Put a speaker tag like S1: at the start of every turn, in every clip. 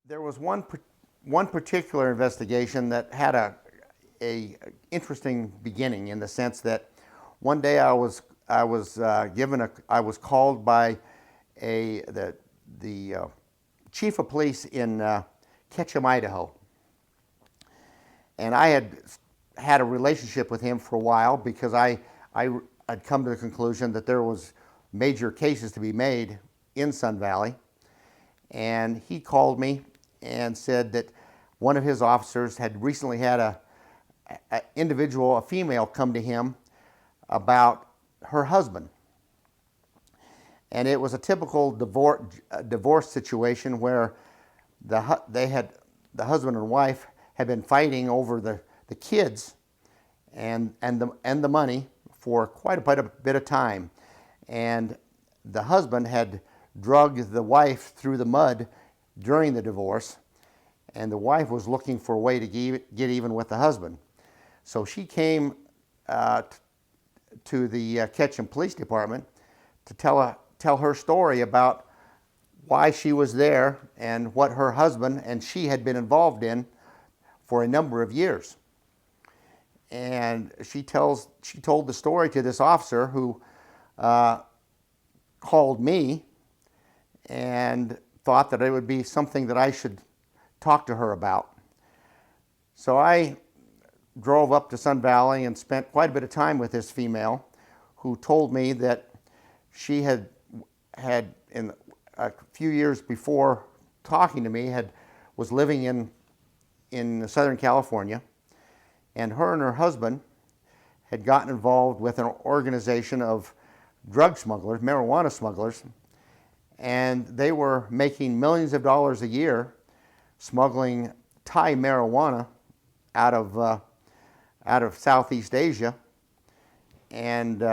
S1: There was one particular investigation that had a interesting beginning, in the sense that one day I was called by the chief of police in Ketchum, Idaho, and I had a relationship with him for a while because I had come to the conclusion that there was major cases to be made in Sun Valley. And he called me and said that one of his officers had recently had a female, come to him about her husband. And it was a typical divorce situation where the husband and wife had been fighting over the kids and the money for quite a bit of time. And the husband had drugged the wife through the mud during the divorce, and the wife was looking for a way to get even with the husband. So she came to the Ketchum Police Department to tell her story about why she was there and what her husband and she had been involved in for a number of years. And she told the story to this officer who called me and thought that it would be something that I should talk to her about. So I drove up to Sun Valley and spent quite a bit of time with this female, who told me that she had in a few years before talking to me was living in Southern California, and her husband had gotten involved with an organization of drug smugglers, marijuana smugglers, and they were making millions of dollars a year smuggling Thai marijuana out of Southeast Asia and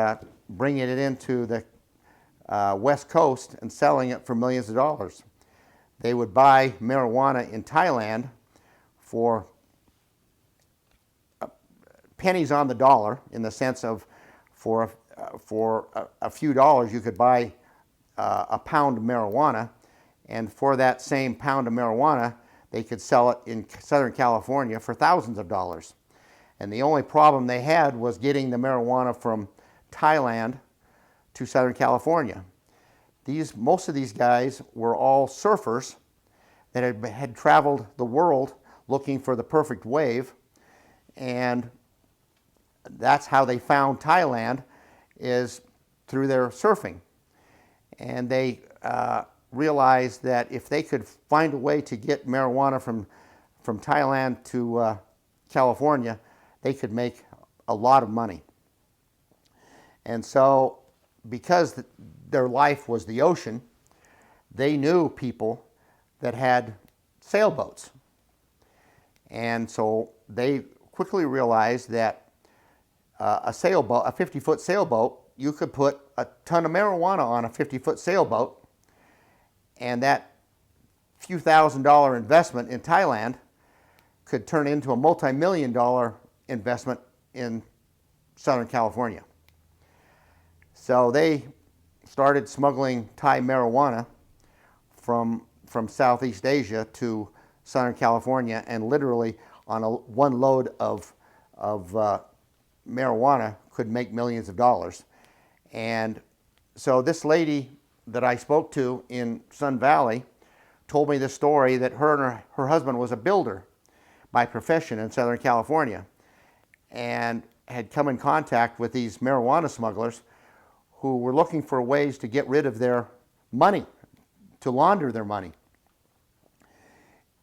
S1: bringing it into the West Coast and selling it for millions of dollars. They would buy marijuana in Thailand for pennies on the dollar, in the sense of for a few dollars you could buy a pound of marijuana, and for that same pound of marijuana they could sell it in Southern California for thousands of dollars. And the only problem they had was getting the marijuana from Thailand to Southern California. Most of these guys were all surfers that had traveled the world looking for the perfect wave, and that's how they found Thailand, is through their surfing. And they realized that if they could find a way to get marijuana from Thailand to California, they could make a lot of money. And so, because their life was the ocean, they knew people that had sailboats. And so they quickly realized that a 50-foot sailboat, you could put a ton of marijuana on a 50-foot sailboat, and that few $1,000 investment in Thailand could turn into a multi-million-dollar investment in Southern California. So they started smuggling Thai marijuana from Southeast Asia to Southern California, and literally on one load of marijuana could make millions of dollars. And so this lady that I spoke to in Sun Valley told me the story that her husband was a builder by profession in Southern California, and had come in contact with these marijuana smugglers who were looking for ways to get rid of their money, to launder their money.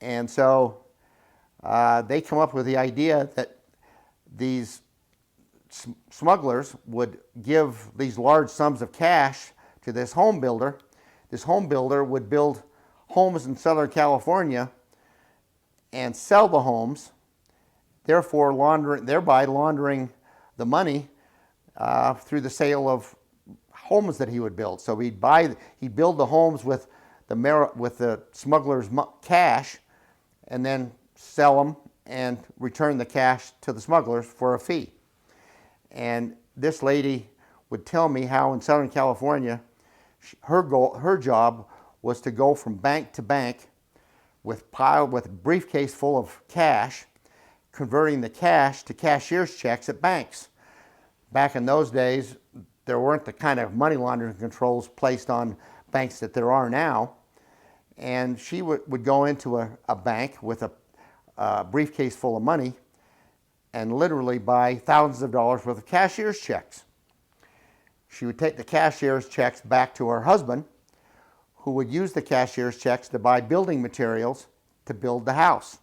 S1: And so they come up with the idea that these smugglers would give these large sums of cash to this home builder. This home builder would build homes in Southern California and sell the homes, therefore thereby laundering the money through the sale of homes that he would build. So he'd build the homes with the smugglers' cash, and then sell them and return the cash to the smugglers for a fee. And this lady would tell me how in Southern California, her job was to go from bank to bank, with a briefcase full of cash, converting the cash to cashier's checks at banks. Back in those days, there weren't the kind of money laundering controls placed on banks that there are now. And she would go into a bank with a briefcase full of money and literally buy thousands of dollars worth of cashier's checks. She would take the cashier's checks back to her husband, who would use the cashier's checks to buy building materials to build the house.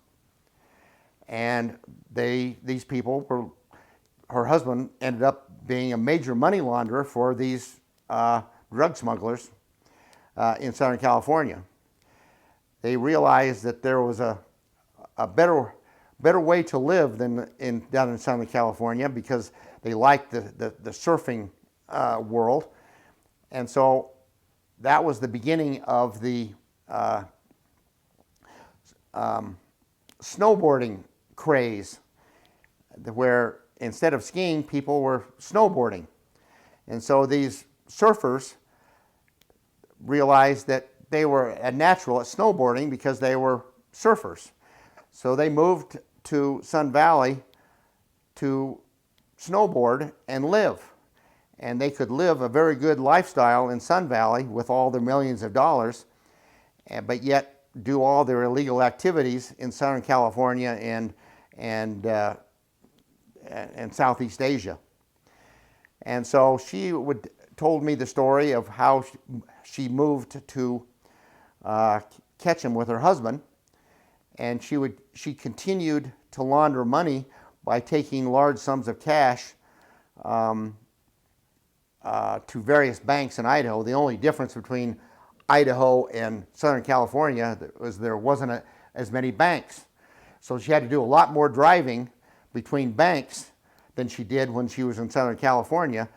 S1: And these people were, her husband ended up being a major money launderer for these drug smugglers in Southern California. They realized that there was a better way to live than down in Southern California, because they liked the surfing world. And so that was the beginning of the snowboarding craze, where instead of skiing, people were snowboarding. And so these surfers realized that they were a natural at snowboarding because they were surfers. So they moved to Sun Valley to snowboard and live. And they could live a very good lifestyle in Sun Valley with all their millions of dollars, but yet do all their illegal activities in Southern California and Southeast Asia. And so she told me the story of how she moved to Ketchum with her husband, and she continued to launder money by taking large sums of cash to various banks in Idaho. The only difference between Idaho and Southern California was there wasn't as many banks. So she had to do a lot more driving between banks than she did when she was in Southern California.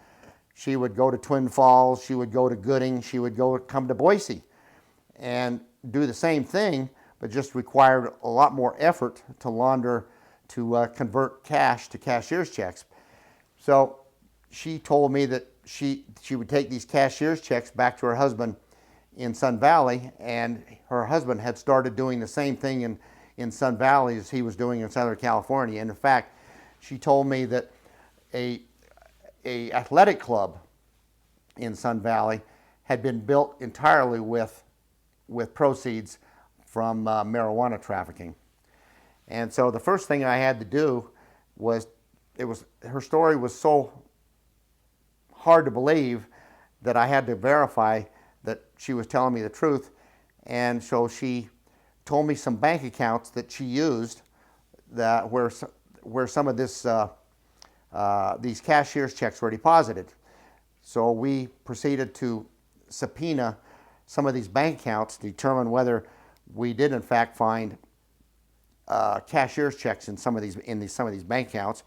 S1: She would go to Twin Falls, she would go to Gooding, she would come to Boise and do the same thing, but just required a lot more effort to launder, to convert cash to cashier's checks. So she told me that she would take these cashier's checks back to her husband in Sun Valley, and her husband had started doing the same thing in Sun Valley as he was doing in Southern California. And in fact, she told me that a athletic club in Sun Valley had been built entirely with proceeds from marijuana trafficking. And so the first thing I had to do was, her story was so hard to believe that I had to verify that she was telling me the truth. And so she told me some bank accounts that she used where some of these cashier's checks were deposited. So we proceeded to subpoena some of these bank accounts to determine whether we did in fact find cashier's checks in some of these bank accounts.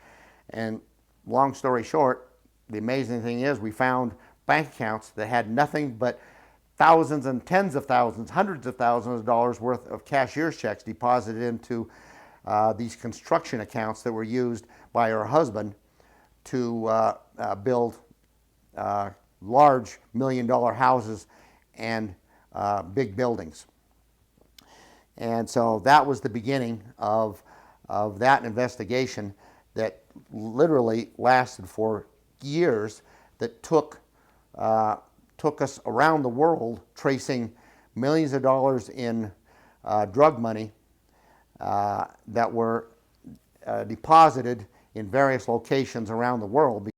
S1: And long story short, the amazing thing is we found bank accounts that had nothing but thousands and tens of thousands, hundreds of thousands of dollars worth of cashier's checks deposited into these construction accounts that were used by her husband to build large million-dollar houses and big buildings. And so that was the beginning of that investigation that literally lasted for years, that took us around the world, tracing millions of dollars in drug money that were deposited in various locations around the world.